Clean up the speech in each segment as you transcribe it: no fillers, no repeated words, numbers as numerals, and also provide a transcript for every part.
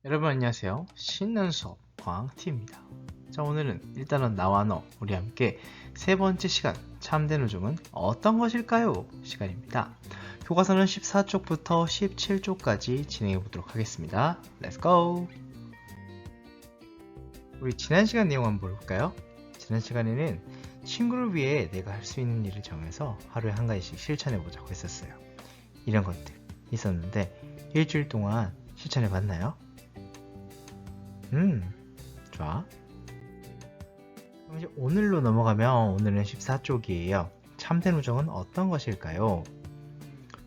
여러분 안녕하세요. 신나는 수업 광T입니다. 자, 오늘은 일단은 나와 너 우리 함께 세 번째 시간 참된 우정은 어떤 것일까요? 시간입니다. 교과서는 14쪽부터 17쪽까지 진행해 보도록 하겠습니다. Let's go! 우리 지난 시간 내용 한번 볼까요? 지난 시간에는 친구를 위해 내가 할 수 있는 일을 정해서 하루에 한 가지씩 실천해 보자고 했었어요. 이런 것들 있었는데 일주일 동안 실천해 봤나요? 좋아. 그럼 이제 오늘로 넘어가면 오늘은 14쪽이에요. 참된 우정은 어떤 것일까요?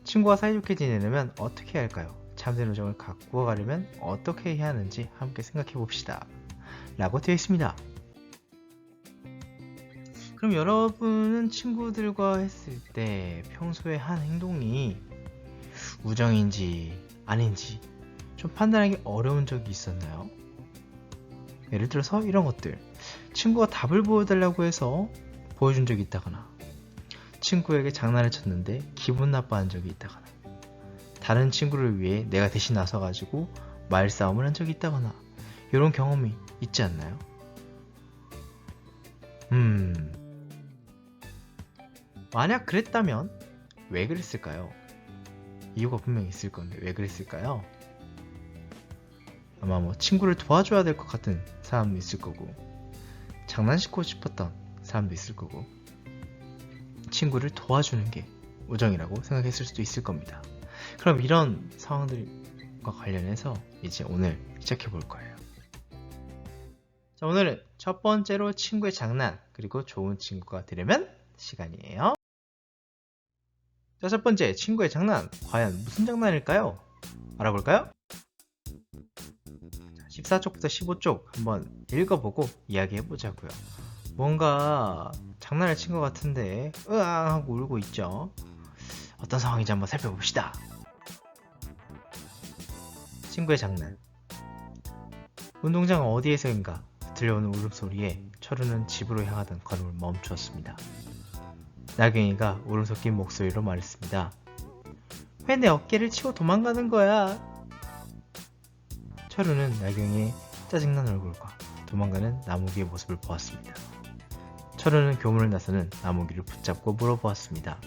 친구와 사이좋게 지내려면 어떻게 해야 할까요? 참된 우정을 가꾸어 가려면 어떻게 해야 하는지 함께 생각해 봅시다. 라고 되어 있습니다. 그럼 여러분은 친구들과 했을 때 평소에 한 행동이 우정인지 아닌지 좀 판단하기 어려운 적이 있었나요? 예를 들어서 이런 것들. 친구가 답을 보여달라고 해서 보여준 적이 있다거나, 친구에게 장난을 쳤는데 기분 나빠한 적이 있다거나, 다른 친구를 위해 내가 대신 나서가지고 말싸움을 한 적이 있다거나, 이런 경험이 있지 않나요? 만약 그랬다면 왜 그랬을까요? 이유가 분명히 있을 건데 왜 그랬을까요? 아마 뭐 친구를 도와줘야 될 것 같은 사람도 있을 거고, 장난치고 싶었던 사람도 있을 거고, 친구를 도와주는 게 우정이라고 생각했을 수도 있을 겁니다. 그럼 이런 상황들과 관련해서 이제 오늘 시작해 볼 거예요. 자, 오늘은 첫 번째로 친구의 장난, 그리고 좋은 친구가 되려면 시간이에요. 자, 첫 번째, 친구의 장난. 과연 무슨 장난일까요? 알아볼까요? 14쪽부터 15쪽 한번 읽어보고 이야기해보자고요. 뭔가 장난을 친 것 같은데 으앙 하고 울고 있죠. 어떤 상황인지 한번 살펴봅시다. 친구의 장난. 운동장 어디에서인가 들려오는 울음소리에 철우는 집으로 향하던 걸음을 멈추었습니다. 나경이가 울음 섞인 목소리로 말했습니다. 왜 내 어깨를 치고 도망가는 거야? 철우는 나경이의 짜증난 얼굴과 도망가는 나무기의 모습을 보았습니다. 철우는 교문을 나서는 나무기를 붙잡고 물어보았습니다.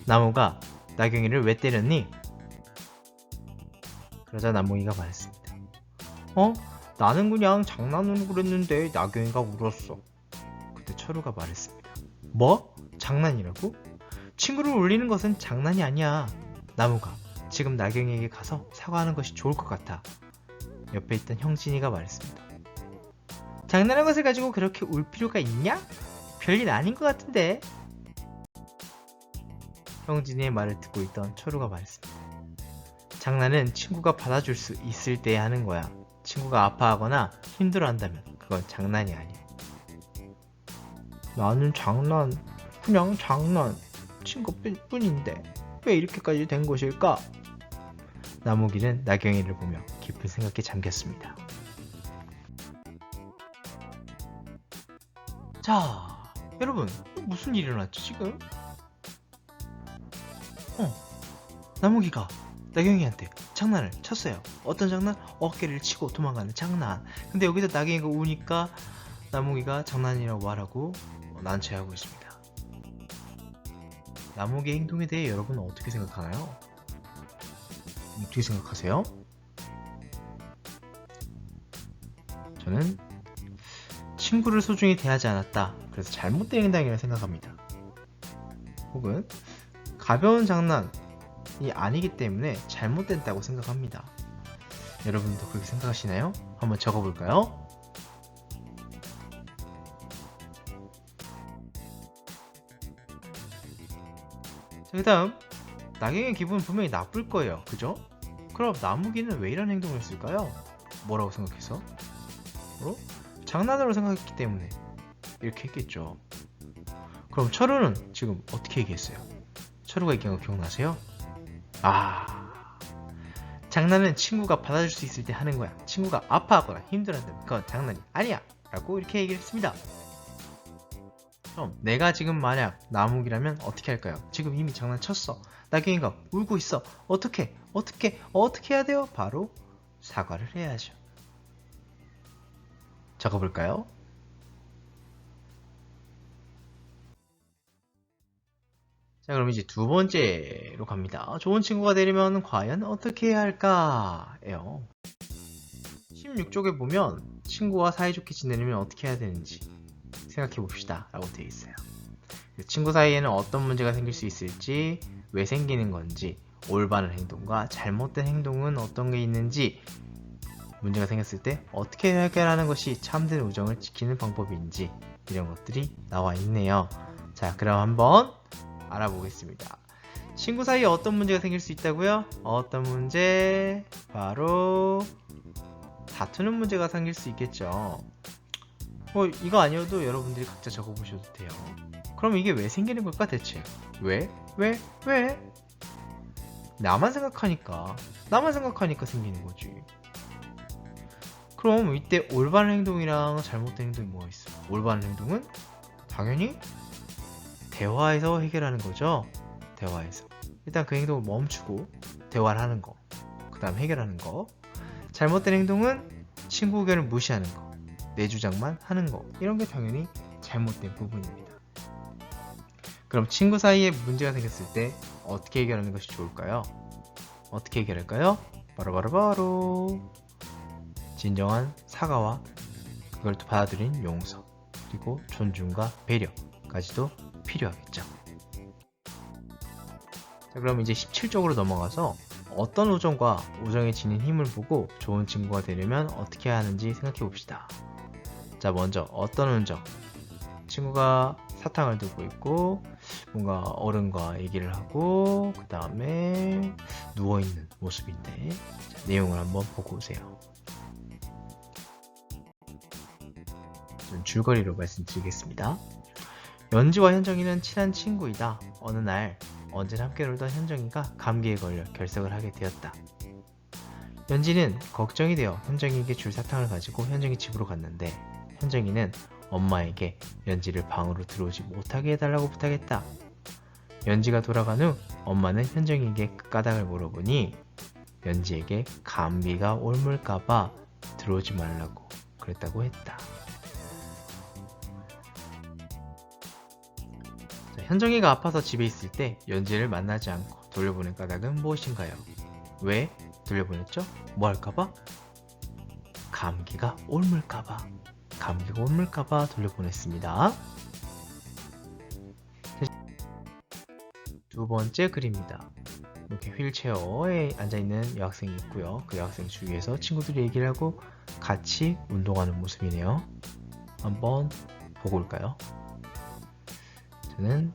나무가 나경이를 왜 때렸니? 그러자 나무기가 말했습니다. 나는 그냥 장난으로 그랬는데 나경이가 울었어. 그때 철우가 말했습니다. 뭐? 장난이라고? 친구를 울리는 것은 장난이 아니야. 나무가 지금 나경이에게 가서 사과하는 것이 좋을 것 같아. 옆에 있던 형진이가 말했습니다. 장난한 것을 가지고 그렇게 울 필요가 있냐? 별일 아닌 것 같은데. 형진이의 말을 듣고 있던 철우가 말했습니다. 장난은 친구가 받아줄 수 있을 때 하는 거야. 친구가 아파하거나 힘들어한다면 그건 장난이 아니야. 나는 그냥 장난, 친구뿐인데 왜 이렇게까지 된 것일까? 나무기는 나경이를 보며 깊은 생각에 잠겼습니다. 자, 여러분, 무슨 일이 일어났죠 지금? 나무기가 나경이한테 장난을 쳤어요. 어떤 장난? 어깨를 치고 도망가는 장난. 근데 여기서 나경이가 우니까 나무기가 장난이라고 말하고 난처해하고 있습니다. 나무기의 행동에 대해 여러분은 어떻게 생각하나요? 어떻게 생각하세요? 저는 친구를 소중히 대하지 않았다. 그래서 잘못된 행동이라고 생각합니다. 혹은 가벼운 장난이 아니기 때문에 잘못됐다고 생각합니다. 여러분도 그렇게 생각하시나요? 한번 적어볼까요? 자, 그 다음 나경의 기분은 분명히 나쁠 거예요. 그죠? 그럼 나무기는 왜 이런 행동을 했을까요? 뭐라고 생각해서? 장난으로 생각했기 때문에 이렇게 했겠죠. 그럼 철우는 지금 어떻게 얘기했어요? 철우가 얘기한 거 기억나세요? 장난은 친구가 받아줄 수 있을 때 하는 거야. 친구가 아파하거나 힘들어한다면 그건 장난이 아니야 라고 이렇게 얘기를 했습니다. 그럼 내가 지금 만약 나무기라면 어떻게 할까요? 지금 이미 장난쳤어. 나경이가 울고 있어. 어떻게 해야 돼요? 바로 사과를 해야죠. 적어볼까요? 자, 그럼 이제 두 번째로 갑니다. 좋은 친구가 되려면 과연 어떻게 해야 할까요? 16쪽에 보면 친구와 사이좋게 지내려면 어떻게 해야 되는지 생각해 봅시다 라고 되어 있어요. 친구 사이에는 어떤 문제가 생길 수 있을지, 왜 생기는 건지, 올바른 행동과 잘못된 행동은 어떤 게 있는지, 문제가 생겼을 때 어떻게 해결하는 것이 참된 우정을 지키는 방법인지 이런 것들이 나와 있네요. 자, 그럼 한번 알아보겠습니다. 친구 사이에 어떤 문제가 생길 수 있다고요? 어떤 문제? 바로 다투는 문제가 생길 수 있겠죠. 이거 아니어도 여러분들이 각자 적어보셔도 돼요. 그럼 이게 왜 생기는 걸까 대체? 왜? 나만 생각하니까 생기는 거지. 그럼 이때 올바른 행동이랑 잘못된 행동이 뭐가 있어? 올바른 행동은 당연히 대화에서 해결하는 거죠. 대화에서 일단 그 행동을 멈추고 대화를 하는 거, 그 다음 해결하는 거. 잘못된 행동은 친구 의견을 무시하는 거, 내 주장만 하는 거, 이런 게 당연히 잘못된 부분입니다. 그럼 친구 사이에 문제가 생겼을 때 어떻게 해결하는 것이 좋을까요? 어떻게 해결할까요? 바로 진정한 사과와 그걸 또 받아들인 용서, 그리고 존중과 배려까지도 필요하겠죠. 자, 그럼 이제 17쪽으로 넘어가서 어떤 우정과 우정에 지닌 힘을 보고 좋은 친구가 되려면 어떻게 해야 하는지 생각해 봅시다. 자, 먼저 어떤 우정? 친구가 사탕을 들고 있고 뭔가 어른과 얘기를 하고 그 다음에 누워있는 모습인데, 자, 내용을 한번 보고 오세요. 좀 줄거리로 말씀드리겠습니다. 연지와 현정이는 친한 친구이다. 어느 날 언제나 함께 놀던 현정이가 감기에 걸려 결석을 하게 되었다. 연지는 걱정이 되어 현정이에게 줄 사탕을 가지고 현정이 집으로 갔는데, 현정이는 엄마에게 연지를 방으로 들어오지 못하게 해달라고 부탁했다. 연지가 돌아간 후 엄마는 현정이에게 그 까닭을 물어보니 연지에게 감기가 옮을까봐 들어오지 말라고 그랬다고 했다. 현정이가 아파서 집에 있을 때 연지를 만나지 않고 돌려보낸 까닭은 무엇인가요? 왜 돌려보냈죠? 뭐 할까봐? 감기가 옮을까봐 돌려보냈습니다. 두 번째 글입니다. 이렇게 휠체어에 앉아있는 여학생이 있고요. 그 여학생 주위에서 친구들이 얘기를 하고 같이 운동하는 모습이네요. 한번 보고 올까요? 저는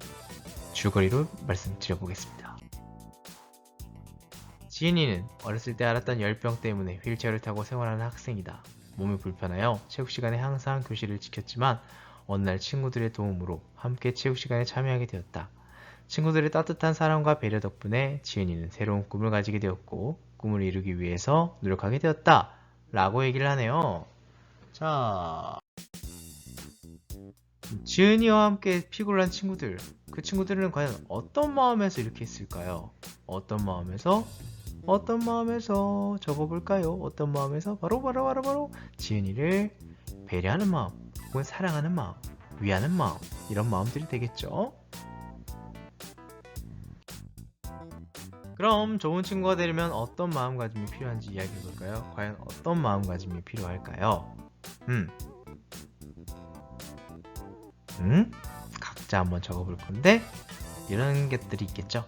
줄거리로 말씀드려보겠습니다. 지은이는 어렸을 때 앓았던 열병 때문에 휠체어를 타고 생활하는 학생이다. 몸이 불편하여 체육 시간에 항상 교실을 지켰지만 어느 날 친구들의 도움으로 함께 체육 시간에 참여하게 되었다. 친구들의 따뜻한 사랑과 배려 덕분에 지은이는 새로운 꿈을 가지게 되었고 꿈을 이루기 위해서 노력하게 되었다 라고 얘기를 하네요. 자, 지은이와 함께 피고를 한 친구들, 그 친구들은 과연 어떤 마음에서 이렇게 했을까요? 어떤 마음에서 적어볼까요? 어떤 마음에서? 바로 지은이를 배려하는 마음, 혹은 사랑하는 마음, 위하는 마음, 이런 마음들이 되겠죠. 그럼 좋은 친구가 되려면 어떤 마음가짐이 필요한지 이야기해볼까요? 과연 어떤 마음가짐이 필요할까요? 각자 한번 적어볼 건데, 이런 것들이 있겠죠.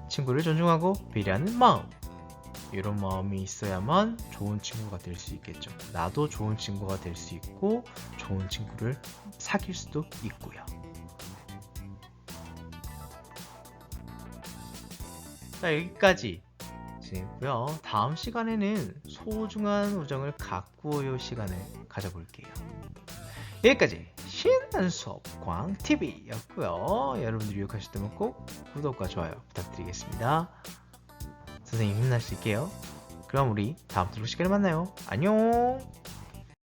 친구를 존중하고 배려하는 마음, 이런 마음이 있어야만 좋은 친구가 될 수 있겠죠. 나도 좋은 친구가 될 수 있고 좋은 친구를 사귈 수도 있고요. 자, 여기까지 진행했고요. 다음 시간에는 소중한 우정을 가꾸어요 시간을 가져볼게요. 여기까지 신나는 수업 광TV였고요. 여러분들이 유익하셨다면 꼭 구독과 좋아요 부탁드리겠습니다. 선생님 힘날 수 있게요. 그럼 우리 다음 수업 시간에 만나요. 안녕.